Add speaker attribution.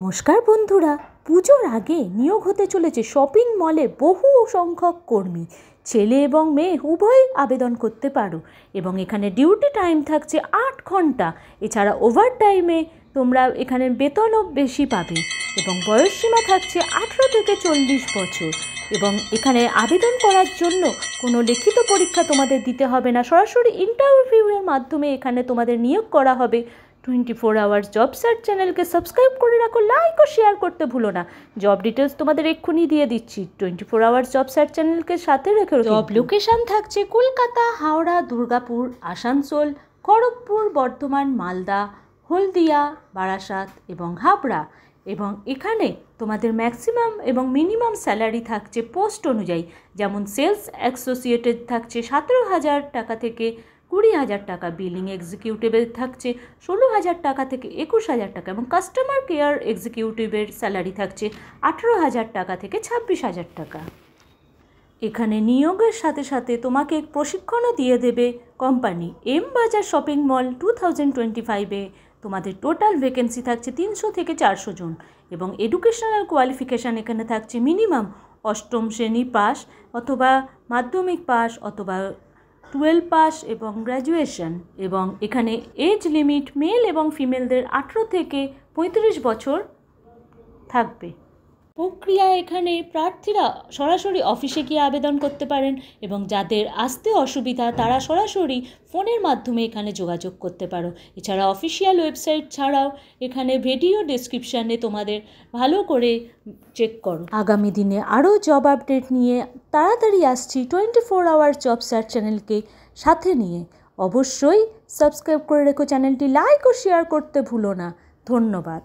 Speaker 1: নমস্কার বন্ধুরা, পুজোর আগে নিয়োগ হতে চলেছে শপিং মলে বহু সংখ্যক কর্মী। ছেলে এবং মেয়ে উভয়ই আবেদন করতে পারো এবং এখানে ডিউটি টাইম থাকছে 8 ঘন্টা। এছাড়া ওভার টাইমে তোমরা এখানে বেতনও বেশি পাবে এবং বয়সসীমা থাকছে 18 থেকে 40 বছর। এবং এখানে আবেদন করার জন্য কোনো লিখিত পরীক্ষা তোমাদের দিতে হবে না, সরাসরি ইন্টারভিউয়ের মাধ্যমে এখানে তোমাদের নিয়োগ করা হবে। 24 আওয়ার্স জব সার্চ চ্যানেলকে সাবস্ক্রাইব করে রাখো, লাইক ও শেয়ার করতে ভুলো না। জব ডিটেলস তোমাদের এক্ষুনি দিয়ে দিচ্ছি। 24 আওয়ার্স জব সার্চ চ্যানেলকে সাথে রেখে জব লোকেশান থাকছে কলকাতা, হাওড়া, দুর্গাপুর, আসানসোল, খড়গপুর, বর্ধমান, মালদা, হলদিয়া, বারাসাত এবং হাবড়া। এবং এখানে তোমাদের ম্যাক্সিমাম এবং মিনিমাম স্যালারি থাকছে পোস্ট অনুযায়ী। যেমন সেলস অ্যাসোসিয়েটেড থাকছে 17,000 টাকা থেকে 20,000 টাকা, বিলিং এক্সিকিউটিভের থাকছে 16,000 টাকা থেকে 21,000 টাকা এবং কাস্টমার কেয়ার এক্সিকিউটিভের স্যালারি থাকছে 18,000 টাকা থেকে 26,000 টাকা। এখানে নিয়োগের সাথে সাথে তোমাকে প্রশিক্ষণও দিয়ে দেবে কোম্পানি। এম বাজার শপিং মল 2025-এ তোমাদের টোটাল ভ্যাকেন্সি থাকছে 300 থেকে 400 জন এবং এডুকেশনাল কোয়ালিফিকেশান এখানে থাকছে মিনিমাম 8ম শ্রেণী পাস অথবা মাধ্যমিক পাস অথবা 12 পাস এবং গ্র্যাজুয়েশন। এবং এখানে এজ লিমিট মেল এবং ফিমেলদের 18 থেকে 35 বছর থাকবে। প্রক্রিয়া এখানে প্রার্থীরা সরাসরি অফিসে গিয়ে আবেদন করতে পারেন এবং যাদের আসতে অসুবিধা তারা সরাসরি ফোনের মাধ্যমে এখানে যোগাযোগ করতে পারো। এছাড়া অফিসিয়াল ওয়েবসাইট ছাড়াও এখানে ভিডিও ডেসক্রিপশানে তোমাদের ভালো করে চেক করো। আগামী দিনে আরও জব আপডেট নিয়ে তাড়াতাড়ি আসছি 24 আওয়ার্স জব সার্চ চ্যানেলকে সাথে নিয়ে। অবশ্যই সাবস্ক্রাইব করে রেখো চ্যানেলটি, লাইক ও শেয়ার করতে ভুলো না। ধন্যবাদ।